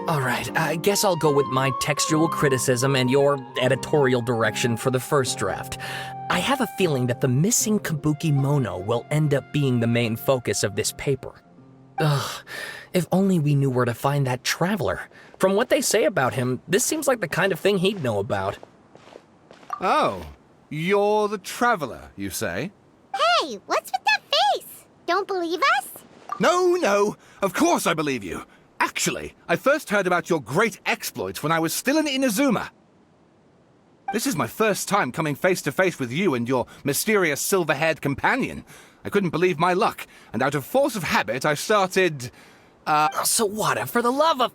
Alright, I guess I'll go with my textual criticism and your editorial direction for the first draft. I have a feeling that the missing Kabuki Mono will end up being the main focus of this paper. Ugh, if only we knew where to find that traveler. From what they say about him, this seems like the kind of thing he'd know about. Oh, you're the traveler, you say? Hey, what's with that face? Don't believe us? No, of course I believe you. Actually, I first heard about your great exploits when I was still in Inazuma. This is my first time coming face to face with you and your mysterious silver-haired companion. I couldn't believe my luck, and out of force of habit, I started... Sawada, for the love of...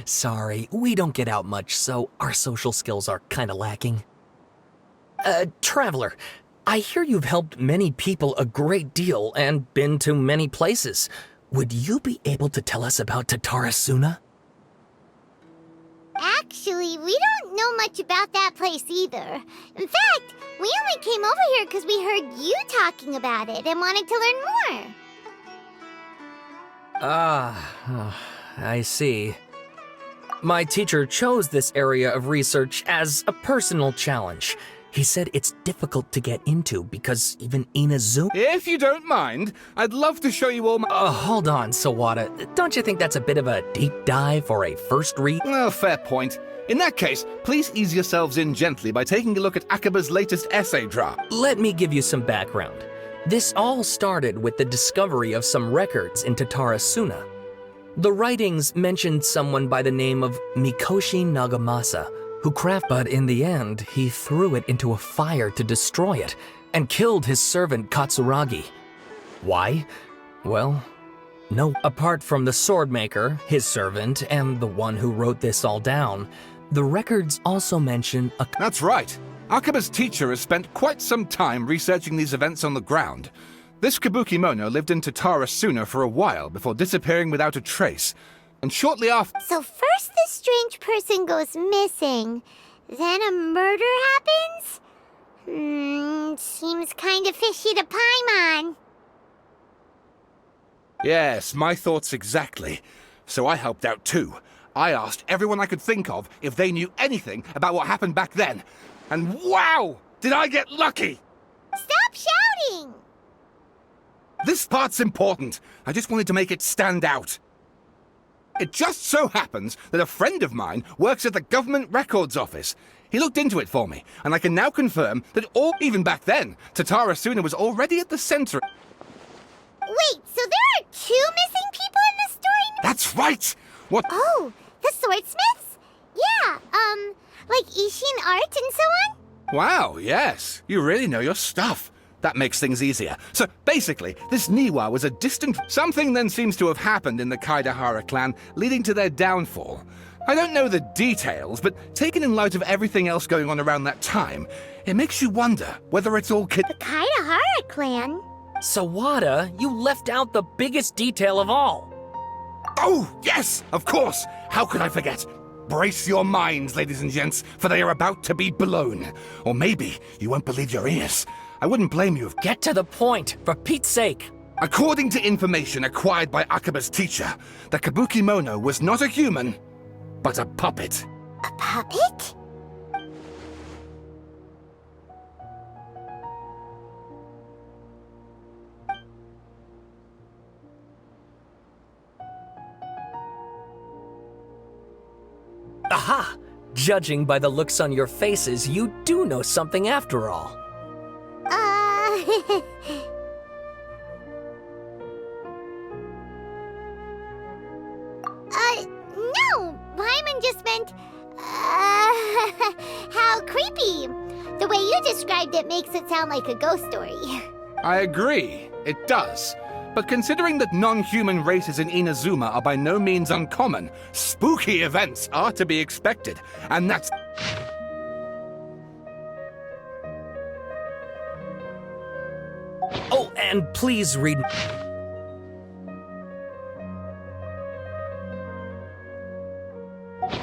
Sorry, we don't get out much, so our social skills are kinda lacking. Traveler, I hear you've helped many people a great deal and been to many places. Would you be able to tell us about Tatarasuna? Actually, we don't know much about that place either. In fact, we only came over here because we heard you talking about it and wanted to learn more. I see. My teacher chose this area of research as a personal challenge. He said it's difficult to get into because even Inazuma... If you don't mind, I'd love to show you all my... hold on, Sawada. Don't you think that's a bit of a deep dive for a first read? Oh, fair point. In that case, please ease yourselves in gently by taking a look at Akaba's latest essay draft. Let me give you some background. This all started with the discovery of some records in Tatarasuna. The writings mentioned someone by the name of Mikoshi Nagamasa, but in the end, he threw it into a fire to destroy it, and killed his servant Katsuragi. Why? Well, no. Apart from the swordmaker, his servant, and the one who wrote this all down, the records also mention a... That's right. Akaba's teacher has spent quite some time researching these events on the ground. This Kabuki Mono lived in Tatarasuna for a while before disappearing without a trace. And shortly after... So first this strange person goes missing, then a murder happens? Seems kind of fishy to Paimon. Yes, my thoughts exactly. So I helped out too. I asked everyone I could think of if they knew anything about what happened back then. And wow! Did I get lucky! Stop shouting! This part's important. I just wanted to make it stand out. It just so happens that a friend of mine works at the government records office. He looked into it for me, and I can now confirm that even back then, Tatarasuna was already at the center. Wait, so there are two missing people in this story? That's right! What? Oh, the swordsmiths? Yeah, like Ishin art and so on? Wow, yes. You really know your stuff. That makes things easier. So basically, this Niwa was a distant... Something then seems to have happened in the Kaidahara clan, leading to their downfall. I don't know the details, but taken in light of everything else going on around that time, it makes you wonder whether it's all The Kaidahara clan? Sawada, you left out the biggest detail of all. Oh, yes, of course. How could I forget? Brace your minds, ladies and gents, for they are about to be blown. Or maybe you won't believe your ears. I wouldn't blame you if... Get to the point, for Pete's sake. According to information acquired by Akaba's teacher, the Kabuki Mono was not a human, but a puppet. A puppet? Aha! Judging by the looks on your faces, you do know something after all. No! Paimon just meant, how creepy. The way you described it makes it sound like a ghost story. I agree, it does. But considering that non-human races in Inazuma are by no means uncommon, spooky events are to be expected, and that's... Oh, and please read...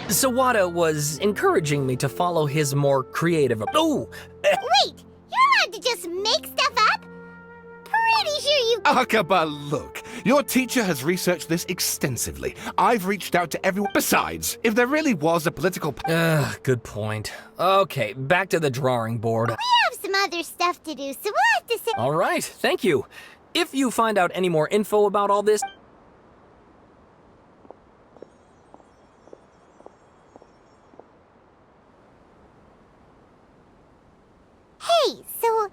Sawada was encouraging me to follow his more creative... Oh! Wait! You're allowed to just make stuff up? Pretty sure you... Akaba, look, Your teacher has researched this extensively. I've reached out to everyone. Besides, if there really was a political... Good point. Okay, back to the drawing board. We have some other stuff to do, so we'll have to sit. All right, thank you. If you find out any more info about all this... Hey, so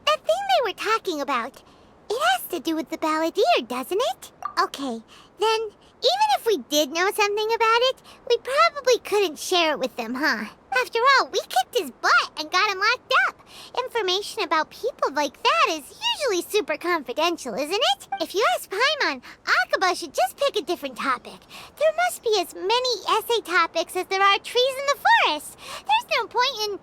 that thing they were talking about, it has to do with the balladeer, doesn't it? Okay, then even if we did know something about it, we probably couldn't share it with them, huh? After all, we kicked his butt and got him locked up. Information about people like that is usually super confidential, isn't it? If you ask Paimon, Akaba should just pick a different topic. There must be as many essay topics as there are trees in the forest. There's no point in...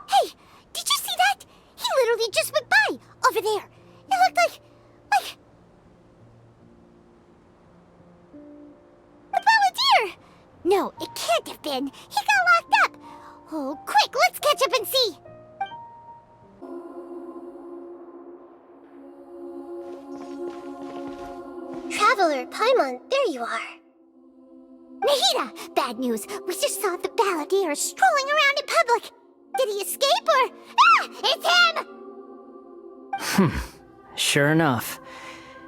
Hey, did you see that? He literally just went by, over there. It looked like... the balladeer! No, it can't have been. He got locked up. Oh, quick, let's catch up and see. Traveler, Paimon, there you are. Nahida! Bad news. We just saw the balladeer strolling around in public. Did he escape or... Ah! It's him! Sure enough,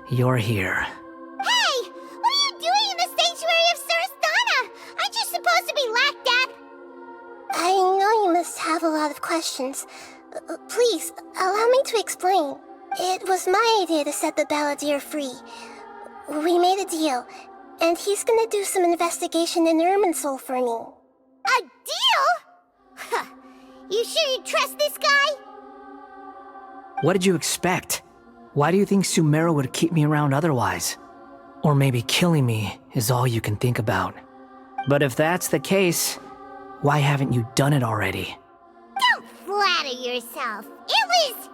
you're here. Hey! What are you doing in the sanctuary of Surastana? Aren't you supposed to be locked up? I know you must have a lot of questions. Please, allow me to explain. It was my idea to set the balladeer free. We made a deal, and he's gonna do some investigation in Irminsul for me. A deal? Huh. You sure you trust this guy? What did you expect? Why do you think Sumeru would keep me around otherwise? Or maybe killing me is all you can think about. But if that's the case, why haven't you done it already? Don't flatter yourself. It was...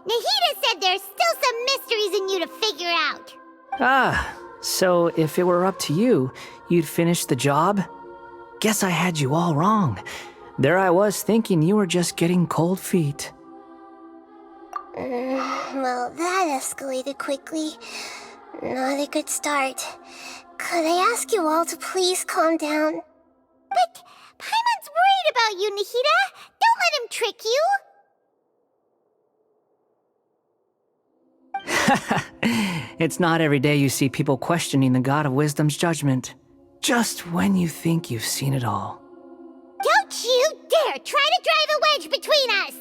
Nahida said there's still some mysteries in you to figure out. Ah, so if it were up to you, you'd finish the job? Guess I had you all wrong. There I was thinking you were just getting cold feet. Well, that escalated quickly. Not a good start. Could I ask you all to please calm down? But Paimon's worried about you, Nahida. Don't let him trick you. It's not every day you see people questioning the God of Wisdom's judgment. Just when you think you've seen it all. Don't you dare try to drive a wedge between us!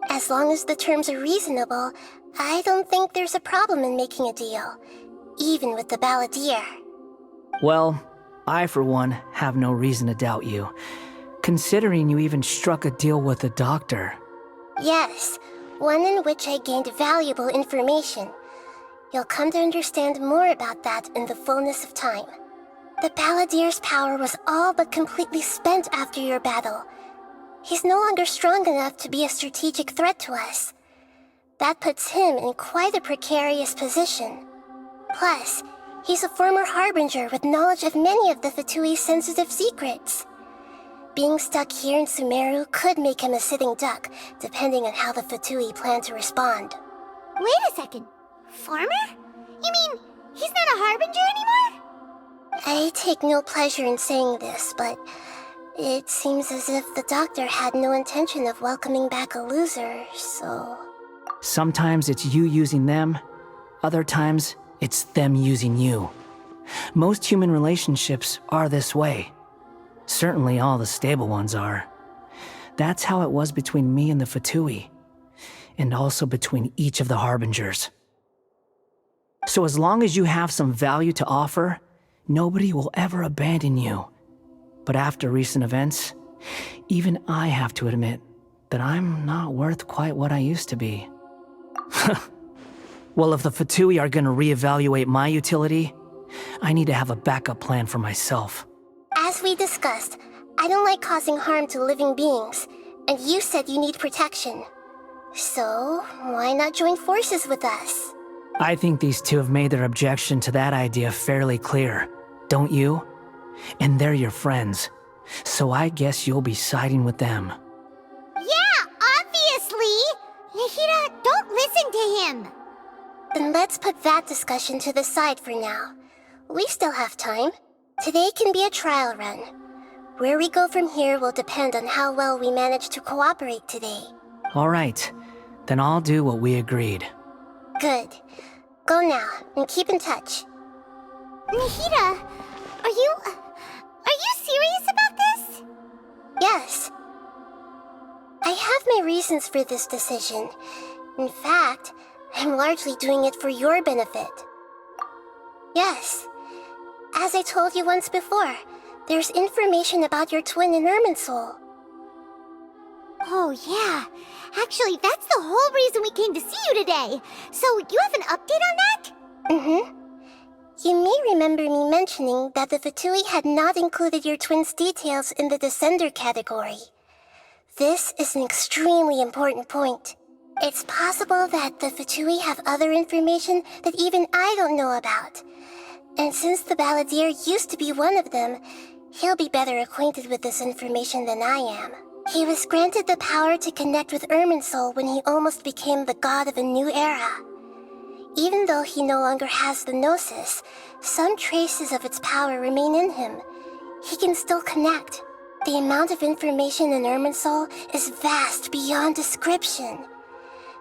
As long as the terms are reasonable, I don't think there's a problem in making a deal. Even with the balladeer. Well, I for one have no reason to doubt you, considering you even struck a deal with the doctor. Yes, one in which I gained valuable information. You'll come to understand more about that in the fullness of time. The balladeer's power was all but completely spent after your battle. He's no longer strong enough to be a strategic threat to us. That puts him in quite a precarious position. Plus, he's a former harbinger with knowledge of many of the Fatui's sensitive secrets. Being stuck here in Sumeru could make him a sitting duck, depending on how the Fatui plan to respond. Wait a second. Former? You mean, he's not a harbinger anymore? I take no pleasure in saying this, but it seems as if the doctor had no intention of welcoming back a loser, so... Sometimes it's you using them, other times it's them using you. Most human relationships are this way. Certainly all the stable ones are. That's how it was between me and the Fatui, and also between each of the harbingers. So as long as you have some value to offer, nobody will ever abandon you. But after recent events, even I have to admit that I'm not worth quite what I used to be. Well, if the Fatui are gonna reevaluate my utility, I need to have a backup plan for myself. As we discussed, I don't like causing harm to living beings, and you said you need protection. So, why not join forces with us? I think these two have made their objection to that idea fairly clear, don't you? And they're your friends, so I guess you'll be siding with them. Yeah, to him? Then let's put that discussion to the side for now. We still have time. Today can be a trial run. Where we go from here will depend on how well we manage to cooperate today. All right, then I'll do what we agreed. Good. Go now, and keep in touch. Nahida, are you serious about this? Yes. I have my reasons for this decision. In fact, I'm largely doing it for your benefit. Yes. As I told you once before, there's information about your twin in Irminsul. Oh, yeah. Actually, that's the whole reason we came to see you today. So, you have an update on that? Mm-hmm. You may remember me mentioning that the Fatui had not included your twin's details in the Descender category. This is an extremely important point. It's possible that the Fatui have other information that even I don't know about. And since the Balladeer used to be one of them, he'll be better acquainted with this information than I am. He was granted the power to connect with Irminsul when he almost became the god of a new era. Even though he no longer has the Gnosis, some traces of its power remain in him. He can still connect. The amount of information in Irminsul is vast beyond description.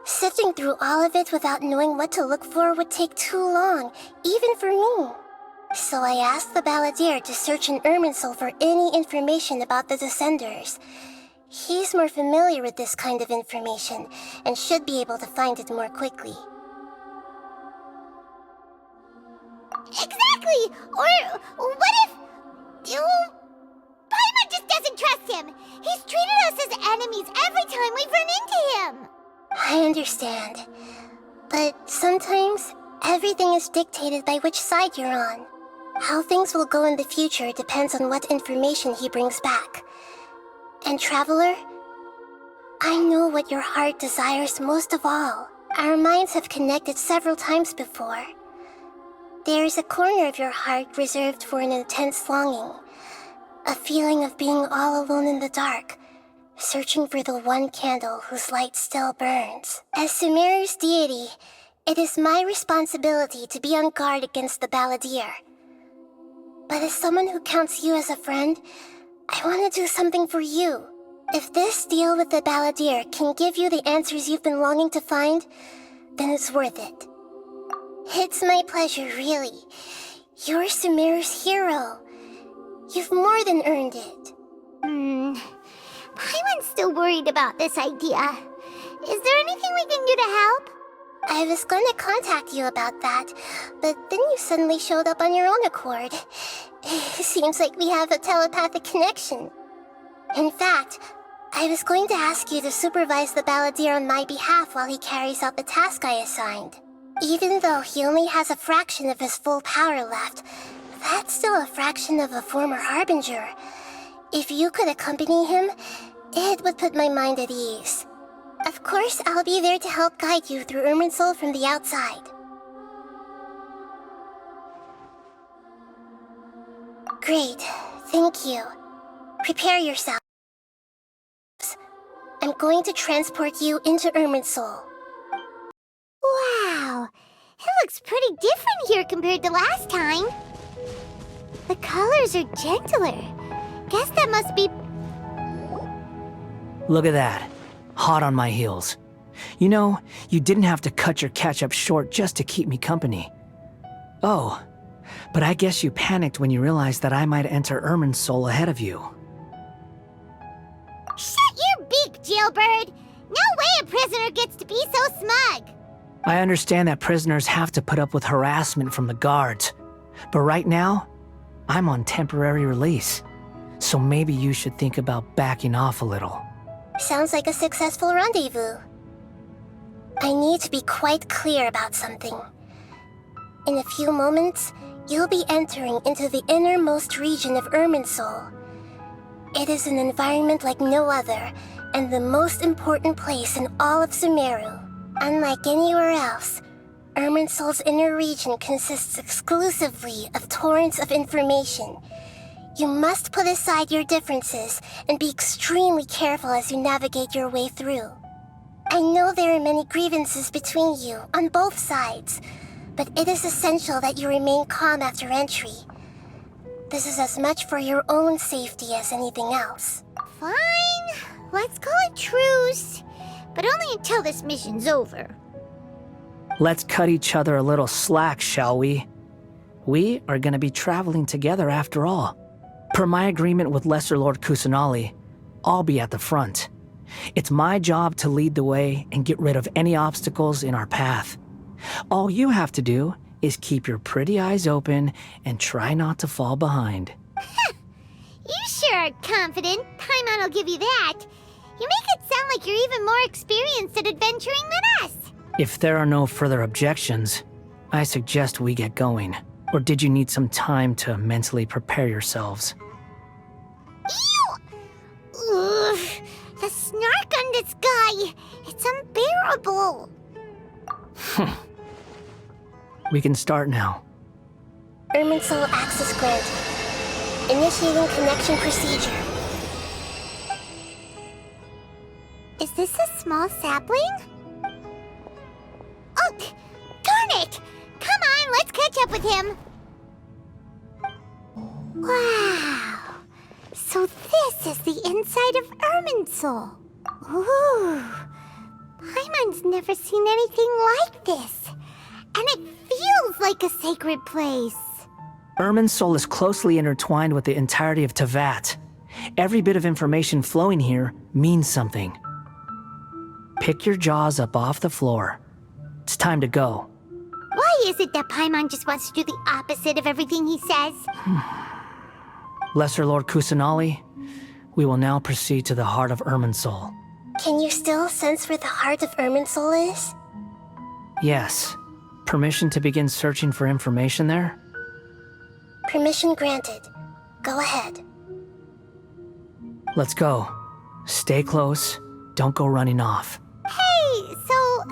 Sifting through all of it without knowing what to look for would take too long, even for me. So I asked the Balladeer to search in Irminsul for any information about the Descenders. He's more familiar with this kind of information, and should be able to find it more quickly. Exactly! Or what if... Paimon just doesn't trust him! He's treated us as enemies every time we've run into him! I understand. But sometimes, everything is dictated by which side you're on. How things will go in the future depends on what information he brings back. And Traveler, I know what your heart desires most of all. Our minds have connected several times before. There is a corner of your heart reserved for an intense longing. A feeling of being all alone in the dark, searching for the one candle whose light still burns. As Sumeru's deity, it is my responsibility to be on guard against the Balladeer. But as someone who counts you as a friend, I want to do something for you. If this deal with the Balladeer can give you the answers you've been longing to find, then it's worth it. It's my pleasure, really. You're Sumeru's hero. You've more than earned it. Paimon's still worried about this idea. Is there anything we can do to help? I was going to contact you about that, but then you suddenly showed up on your own accord. Seems like we have a telepathic connection. In fact, I was going to ask you to supervise the Balladeer on my behalf while he carries out the task I assigned. Even though he only has a fraction of his full power left, that's still a fraction of a former Harbinger. If you could accompany him, it would put my mind at ease. Of course, I'll be there to help guide you through Irminsul from the outside. Great, thank you. Prepare yourselves. I'm going to transport you into Irminsul. Wow, it looks pretty different here compared to last time. The colors are gentler. Guess that must be... Look at that. Hot on my heels. You know, you didn't have to cut your catch-up short just to keep me company. Oh, but I guess you panicked when you realized that I might enter Irminsul ahead of you. Shut your beak, jailbird! No way a prisoner gets to be so smug! I understand that prisoners have to put up with harassment from the guards, but right now, I'm on temporary release, so maybe you should think about backing off a little. Sounds like a successful rendezvous. I need to be quite clear about something. In a few moments, you'll be entering into the innermost region of Irminsul. It is an environment like no other, and the most important place in all of Sumeru. Unlike anywhere else, Irminsul's inner region consists exclusively of torrents of information. You must put aside your differences and be extremely careful as you navigate your way through. I know there are many grievances between you, on both sides, but it is essential that you remain calm after entry. This is as much for your own safety as anything else. Fine. Let's call it truce. But only until this mission's over. Let's cut each other a little slack, shall we? We are going to be traveling together after all. Per my agreement with Lesser Lord Kusanali, I'll be at the front. It's my job to lead the way and get rid of any obstacles in our path. All you have to do is keep your pretty eyes open and try not to fall behind. You sure are confident. Paimon will give you that. You make it sound like you're even more experienced at adventuring than us. If there are no further objections, I suggest we get going. Or did you need some time to mentally prepare yourselves? Ew! Ugh, the snark on this guy. It's unbearable. We can start now. Irminsul access granted. Initiating connection procedure. Is this a small sapling? Oh, darn it! Come on, let's catch up with him. Wow. So this is the inside of Irminsul. Ooh. Paimon's never seen anything like this. And it feels like a sacred place. Irminsul is closely intertwined with the entirety of Teyvat. Every bit of information flowing here means something. Pick your jaws up off the floor. It's time to go. Why is it that Paimon just wants to do the opposite of everything he says? Lesser Lord Kusanali, we will now proceed to the heart of Irminsul. Can you still sense where the heart of Irminsul is? Yes. Permission to begin searching for information there? Permission granted. Go ahead. Let's go. Stay close. Don't go running off. Hey, so...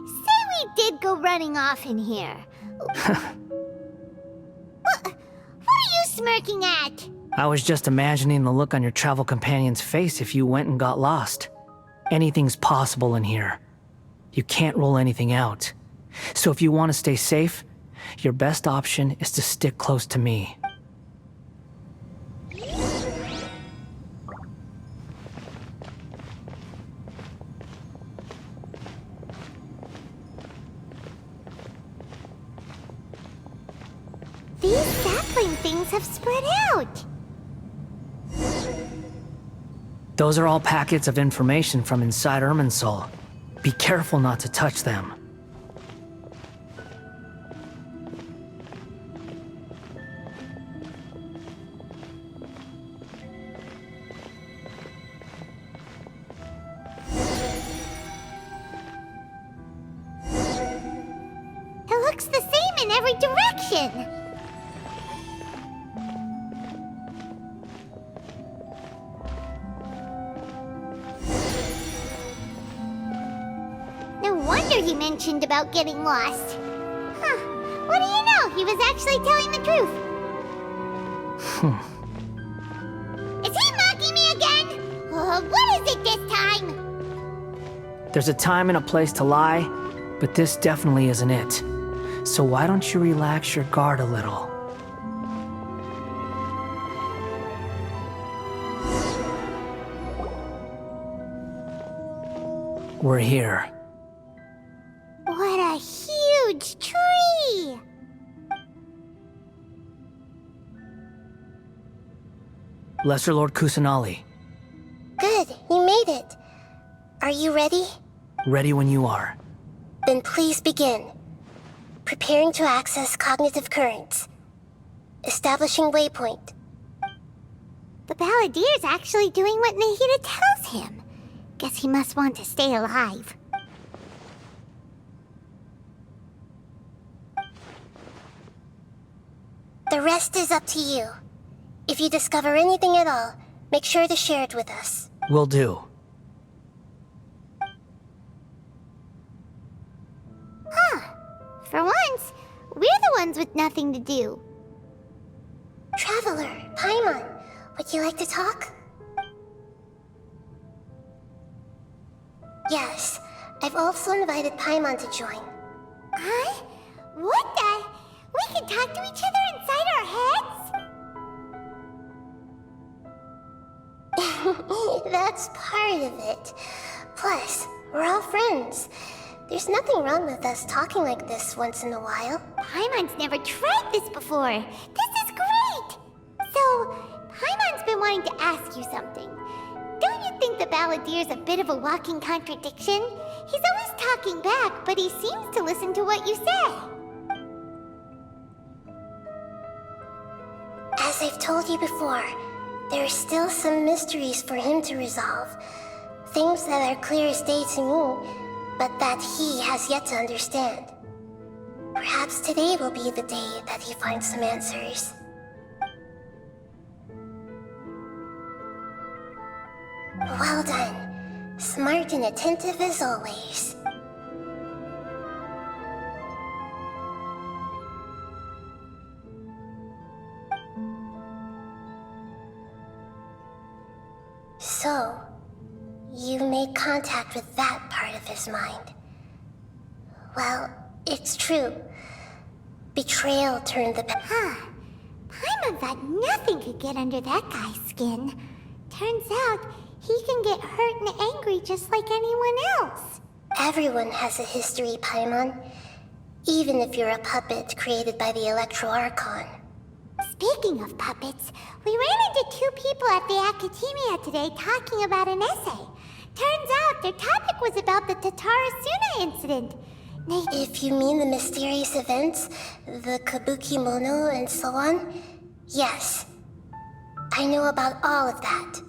say we did go running off in here. What are you smirking at? I was just imagining the look on your travel companion's face if you went and got lost. Anything's possible in here. You can't rule anything out. So if you want to stay safe, your best option is to stick close to me. These sapling things have spread out. Those are all packets of information from inside Irminsul. Be careful not to touch them. It looks the same in every direction. No wonder he mentioned about getting lost. Huh. What do you know? He was actually telling the truth. Is he mocking me again? What is it this time? There's a time and a place to lie, but this definitely isn't it. So why don't you relax your guard a little? We're here. What a huge tree! Lesser Lord Kusanali, Good, you made it. Are you ready? ready when you are. Then please begin. Preparing to access cognitive currents. Establishing waypoint. The Balladier's actually doing what Nahida tells him. Guess he must want to stay alive. The rest is up to you. If you discover anything at all, make sure to share it with us. Will do. For once, we're the ones with nothing to do. Traveler, Paimon, would you like to talk? Yes, I've also invited Paimon to join. Huh? What the? We can talk to each other inside our heads? That's part of it. Plus, we're all friends. There's nothing wrong with us talking like this once in a while. Paimon's never tried this before. This is great! So, Paimon's been wanting to ask you something. Don't you think the Balladeer's a bit of a walking contradiction? He's always talking back, but he seems to listen to what you say. As I've told you before, there are still some mysteries for him to resolve. Things that are clear as day to me, but that he has yet to understand. Perhaps today will be the day that he finds some answers. Well done. Smart and attentive as always. So, you made contact with that part of his mind. Well, it's true. Betrayal turned the... Huh. Paimon thought nothing could get under that guy's skin. Turns out, he can get hurt and angry just like anyone else. Everyone has a history, Paimon. Even if you're a puppet created by the Electro Archon. Speaking of puppets, we ran into two people at the Academia today talking about an essay. Turns out their topic was about the Tatarasuna incident. If you mean the mysterious events, the Kabuki Mono and so on, yes. I know about all of that.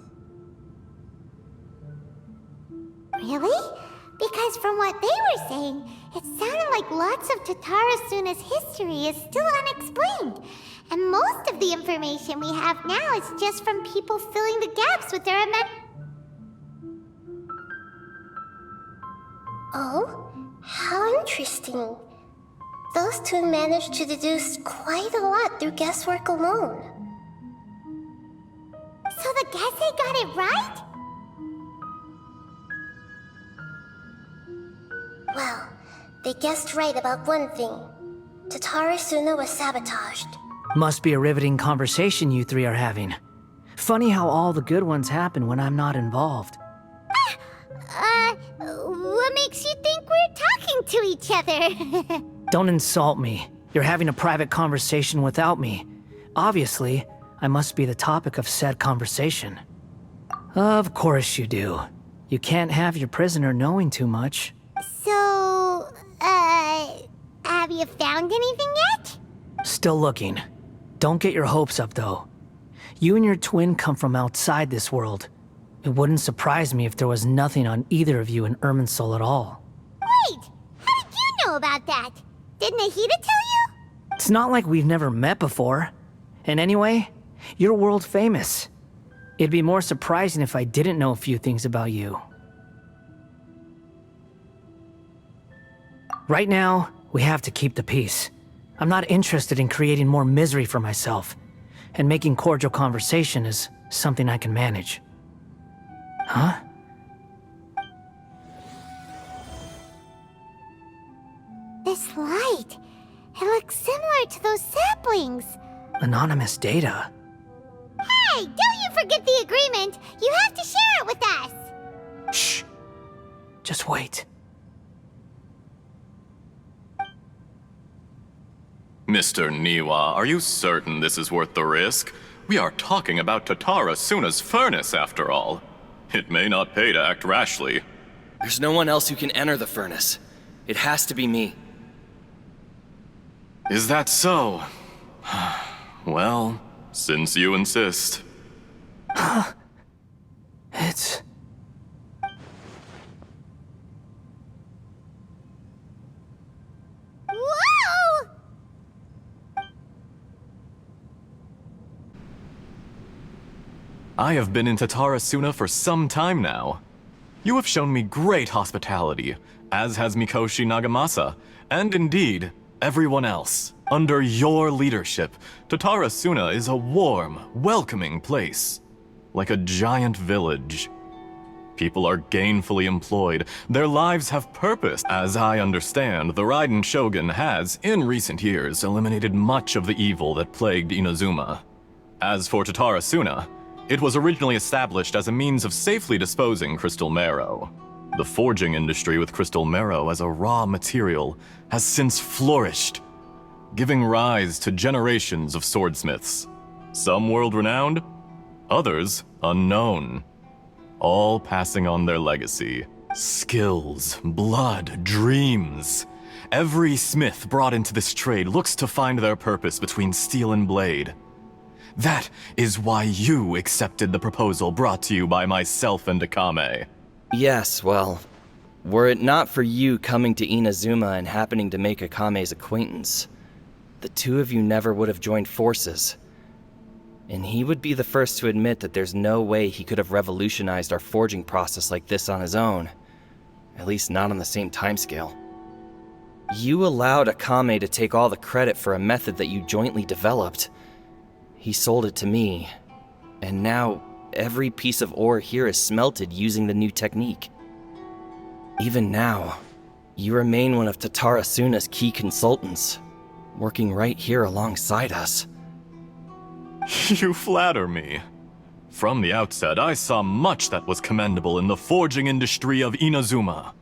Really? Because from what they were saying, it sounded like lots of Tatarasuna's history is still unexplained. And most of the information we have now is just from people filling the gaps with their Oh? How interesting. Those two managed to deduce quite a lot through guesswork alone. So the Gase got it right? Well, they guessed right about one thing. Tatarasuna was sabotaged. Must be a riveting conversation you three are having. Funny how all the good ones happen when I'm not involved. What makes you think we're talking to each other? Don't insult me. You're having a private conversation without me. Obviously, I must be the topic of said conversation. Of course you do. You can't have your prisoner knowing too much. So, have you found anything yet? Still looking. Don't get your hopes up, though. You and your twin come from outside this world. It wouldn't surprise me if there was nothing on either of you in Irminsul at all. Wait! How did you know about that? Did Nahida tell you? It's not like we've never met before. And anyway, you're world famous. It'd be more surprising if I didn't know a few things about you. Right now, we have to keep the peace. I'm not interested in creating more misery for myself, and making cordial conversation is something I can manage. Huh? This light, it looks similar to those saplings. Anonymous data. Hey, don't you forget the agreement! You have to share it with us! Shh. Just wait. Mr. Niwa, are you certain this is worth the risk? We are talking about Tatarasuna's furnace, after all. It may not pay to act rashly. There's no one else who can enter the furnace. It has to be me. Is that so? Well, since you insist. It's... Whoa! I have been in Tatarasuna for some time now. You have shown me great hospitality, as has Mikoshi Nagamasa, and indeed, everyone else. Under your leadership, Tatarasuna is a warm, welcoming place. Like a giant village. People are gainfully employed. Their lives have purpose. As I understand, the Raiden Shogun has, in recent years, eliminated much of the evil that plagued Inazuma. As for Tatarasuna, it was originally established as a means of safely disposing crystal marrow. The forging industry with crystal marrow as a raw material has since flourished, giving rise to generations of swordsmiths. Some world-renowned, others unknown, all passing on their legacy. Skills, blood, dreams. Every smith brought into this trade looks to find their purpose between steel and blade. That is why you accepted the proposal brought to you by myself and Akame. Yes, well, were it not for you coming to Inazuma and happening to make Akame's acquaintance, the two of you never would have joined forces. And he would be the first to admit that there's no way he could have revolutionized our forging process like this on his own. At least not on the same timescale. You allowed Akame to take all the credit for a method that you jointly developed. He sold it to me, and now every piece of ore here is smelted using the new technique. Even now, you remain one of Tatarasuna's key consultants, working right here alongside us. You flatter me. From the outset, I saw much that was commendable in the forging industry of Inazuma,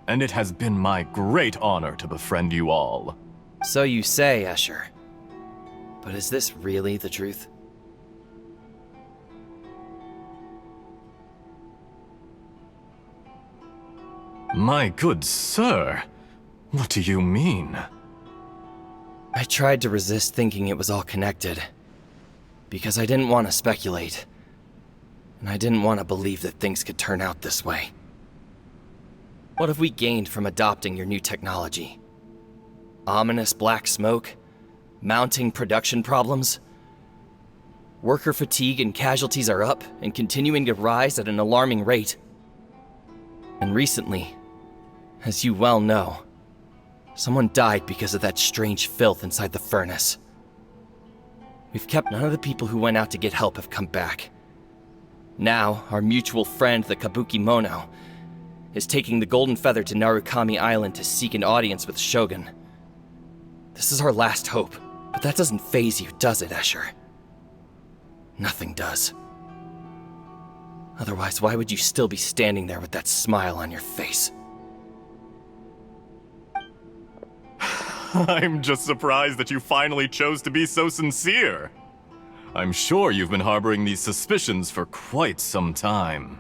and it has been my great honor to befriend you all. So you say, Escher. But is this really the truth? My good sir, what do you mean? I tried to resist thinking it was all connected, because I didn't want to speculate, and I didn't want to believe that things could turn out this way. What have we gained from adopting your new technology? Ominous black smoke? Mounting production problems? Worker fatigue and casualties are up and continuing to rise at an alarming rate. And recently, as you well know, someone died because of that strange filth inside the furnace. We've kept none of the people who went out to get help have come back. Now, our mutual friend, the Kabuki Mono, is taking the Golden Feather to Narukami Island to seek an audience with Shogun. This is our last hope, but that doesn't faze you, does it, Escher? Nothing does. Otherwise, why would you still be standing there with that smile on your face? I'm just surprised that you finally chose to be so sincere. I'm sure you've been harboring these suspicions for quite some time.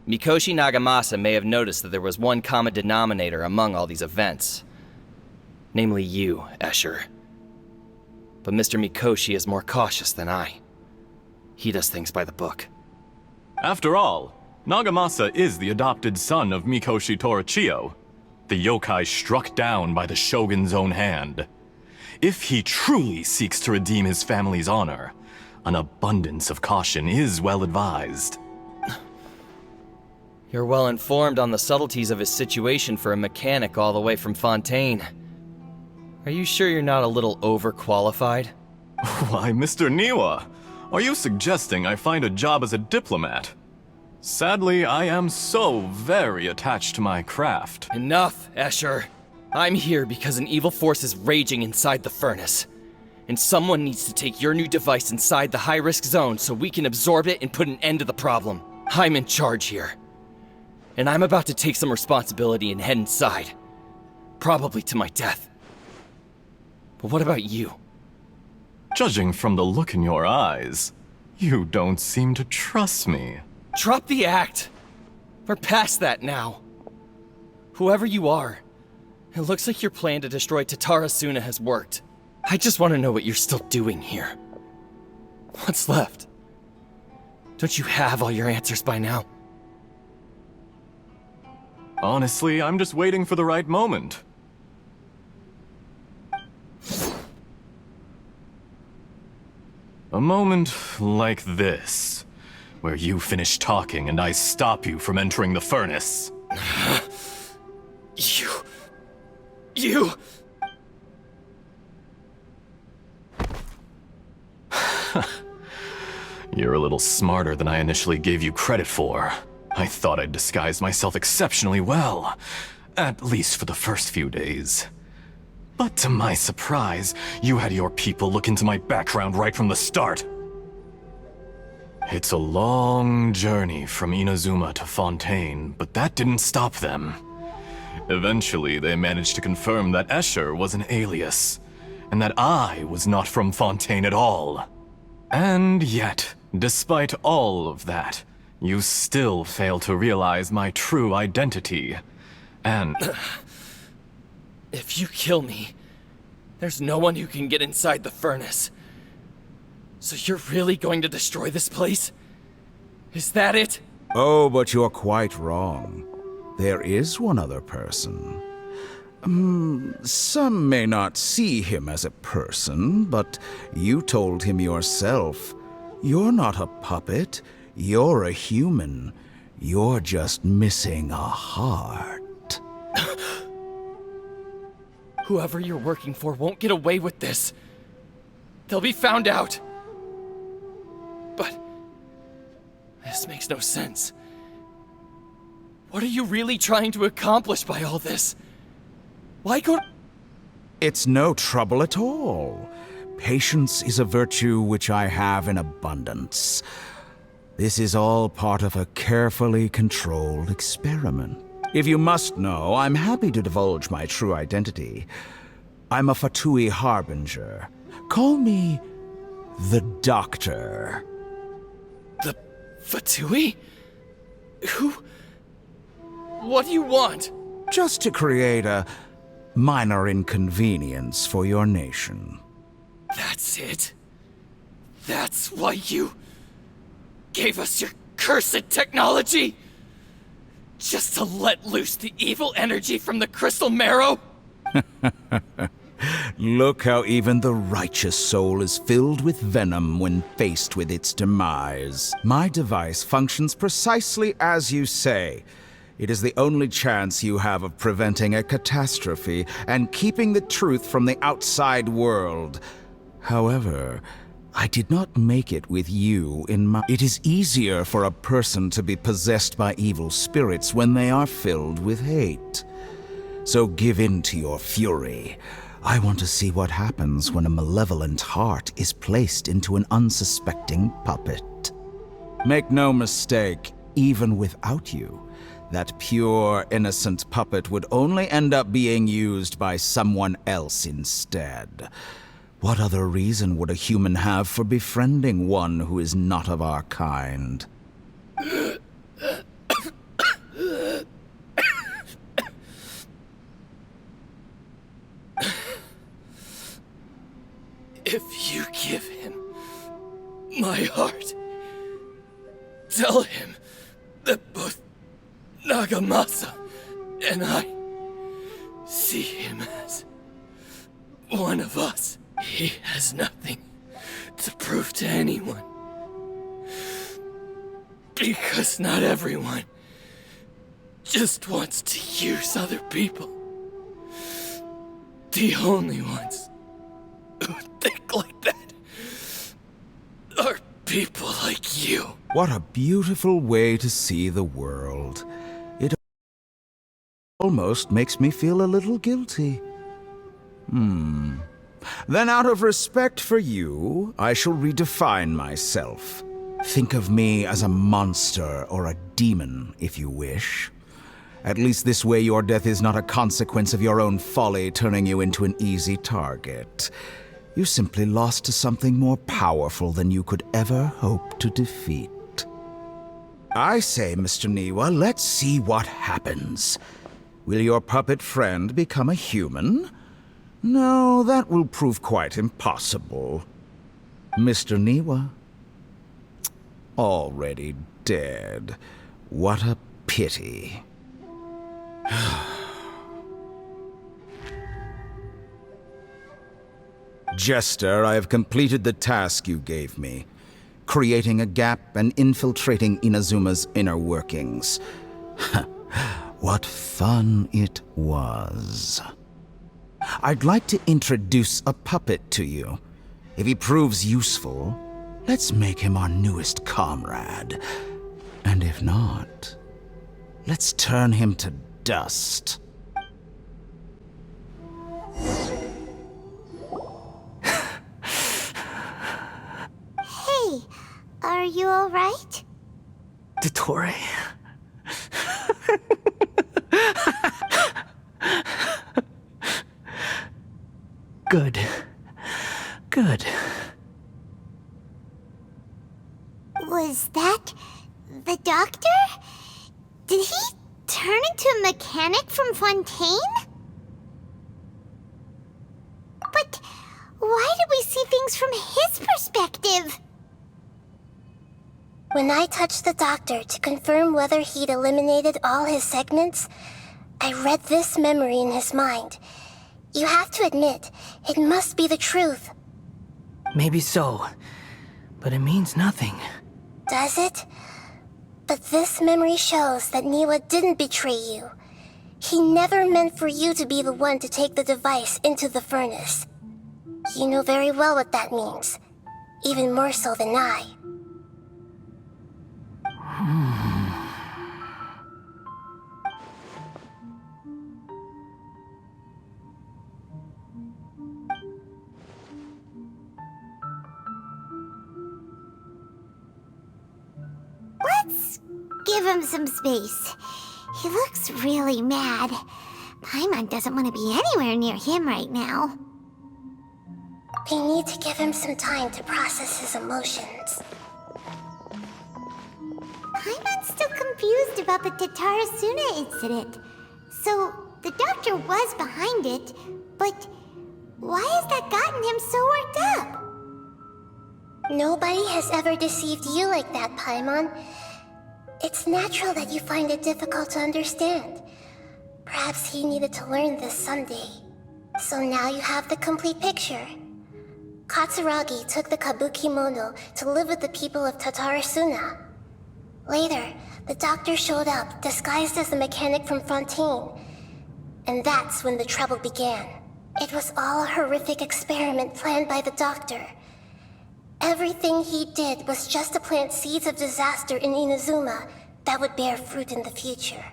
Mikoshi Nagamasa may have noticed that there was one common denominator among all these events. Namely you, Escher. But Mr. Mikoshi is more cautious than I. He does things by the book. After all, Nagamasa is the adopted son of Mikoshi Torachiyo, the yokai struck down by the Shogun's own hand. If he truly seeks to redeem his family's honor, an abundance of caution is well advised. You're well informed on the subtleties of his situation for a mechanic all the way from Fontaine. Are you sure you're not a little overqualified? Why, Mr. Niwa, are you suggesting I find a job as a diplomat? Sadly, I am so very attached to my craft. Enough, Escher. I'm here because an evil force is raging inside the furnace. And someone needs to take your new device inside the high-risk zone so we can absorb it and put an end to the problem. I'm in charge here. And I'm about to take some responsibility and head inside. Probably to my death. But what about you? Judging from the look in your eyes, you don't seem to trust me. Drop the act! We're past that now. Whoever you are, it looks like your plan to destroy Tatarasuna has worked. I just want to know what you're still doing here. What's left? Don't you have all your answers by now? Honestly, I'm just waiting for the right moment. A moment like this, where you finish talking and I stop you from entering the furnace. You... You're a little smarter than I initially gave you credit for. I thought I'd disguised myself exceptionally well, at least for the first few days. But to my surprise, you had your people look into my background right from the start. It's a long journey from Inazuma to Fontaine, but that didn't stop them. Eventually, they managed to confirm that Escher was an alias, and that I was not from Fontaine at all. And yet, despite all of that, you still fail to realize my true identity. And If you kill me, there's no one who can get inside the furnace. So you're really going to destroy this place? Is that it? Oh, but you're quite wrong. There is one other person. Some may not see him as a person, but you told him yourself. You're not a puppet. You're a human. You're just missing a heart. Whoever you're working for won't get away with this. They'll be found out. But this makes no sense. What are you really trying to accomplish by all this? Why go... It's no trouble at all. Patience is a virtue which I have in abundance. This is all part of a carefully controlled experiment. If you must know, I'm happy to divulge my true identity. I'm a Fatui Harbinger. Call me the Doctor. The Fatui? Who... What do you want? Just to create a minor inconvenience for your nation. That's it? That's why you... gave us your cursed technology? Just to let loose the evil energy from the crystal marrow? Look how even the righteous soul is filled with venom when faced with its demise. My device functions precisely as you say. It is the only chance you have of preventing a catastrophe and keeping the truth from the outside world. However, I did not make it with you in mind. It is easier for a person to be possessed by evil spirits when they are filled with hate. So give in to your fury. I want to see what happens when a malevolent heart is placed into an unsuspecting puppet. Make no mistake, even without you, that pure, innocent puppet would only end up being used by someone else instead. What other reason would a human have for befriending one who is not of our kind? If you give him my heart, tell him that both Nagamasa and I see him as one of us. He has nothing to prove to anyone. Because not everyone just wants to use other people. The only ones who think like that are people like you. What a beautiful way to see the world. It almost makes me feel a little guilty. Then out of respect for you, I shall redefine myself. Think of me as a monster or a demon, if you wish. At least this way your death is not a consequence of your own folly turning you into an easy target. You simply lost to something more powerful than you could ever hope to defeat. I say, Mr. Niwa, let's see what happens. Will your puppet friend become a human? No, that will prove quite impossible. Mr. Niwa? Already dead. What a pity. Jester, I have completed the task you gave me. Creating a gap and infiltrating Inazuma's inner workings. What fun it was. I'd like to introduce a puppet to you. If he proves useful, Let's make him our newest comrade. And if not, let's turn him to dust. Hey, are you alright? Dottore. Good. Good. Was that the doctor? Did he turn into a mechanic from Fontaine? But why did we see things from his perspective? When I touched the doctor to confirm whether he'd eliminated all his segments, I read this memory in his mind. You have to admit, it must be the truth. Maybe so, but it means nothing. Does it? But this memory shows that Niwa didn't betray you. He never meant for you to be the one to take the device into the furnace. You know very well what that means, even more so than I. Let's give him some space. He looks really mad. Paimon doesn't want to be anywhere near him right now. We need to give him some time to process his emotions. Paimon's still confused about the Tatarasuna incident. So, the doctor was behind it, but why has that gotten him so worked up? Nobody has ever deceived you like that, Paimon. It's natural that you find it difficult to understand. Perhaps he needed to learn this someday. So now you have the complete picture. Katsuragi took the Kabuki Mono to live with the people of Tatarasuna. Later, the doctor showed up, disguised as the mechanic from Fontaine. And that's when the trouble began. It was all a horrific experiment planned by the doctor. Everything he did was just to plant seeds of disaster in Inazuma that would bear fruit in the future.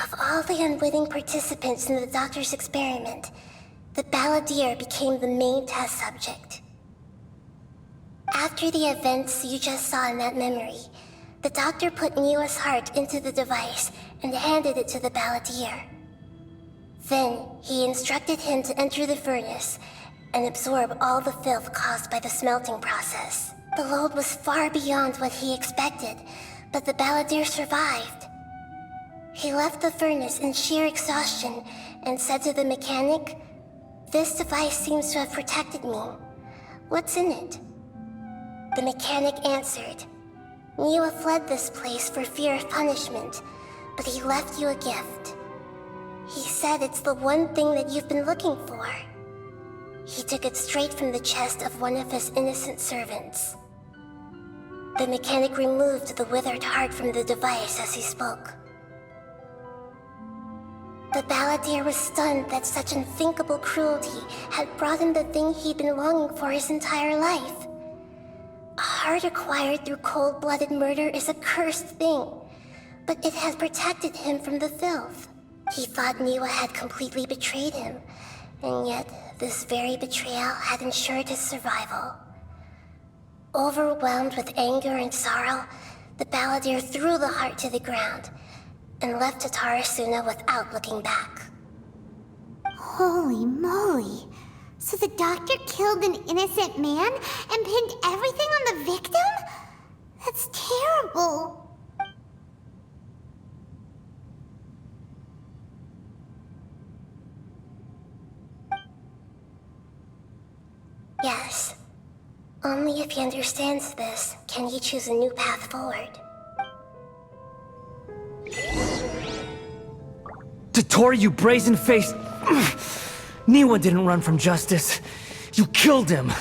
Of all the unwitting participants in the doctor's experiment, the balladeer became the main test subject. After the events you just saw in that memory, the doctor put Niwa's heart into the device and handed it to the balladeer. Then, he instructed him to enter the furnace and absorb all the filth caused by the smelting process. The load was far beyond what he expected, but the balladeer survived. He left the furnace in sheer exhaustion and said to the mechanic, "This device seems to have protected me. What's in it?" The mechanic answered, "Niwa fled this place for fear of punishment, but he left you a gift. He said it's the one thing that you've been looking for." He took it straight from the chest of one of his innocent servants. The mechanic removed the withered heart from the device as he spoke. The balladeer was stunned that such unthinkable cruelty had brought him the thing he'd been longing for his entire life. A heart acquired through cold-blooded murder is a cursed thing, but it had protected him from the filth. He thought Niwa had completely betrayed him, and yet this very betrayal had ensured his survival. Overwhelmed with anger and sorrow, the balladeer threw the heart to the ground and left Tatarasuna without looking back. Holy moly. So the doctor killed an innocent man and pinned everything on the victim? That's terrible. Yes. Only if he understands this can he choose a new path forward. Dottore, you brazen-faced... Niwa didn't run from justice. You killed him.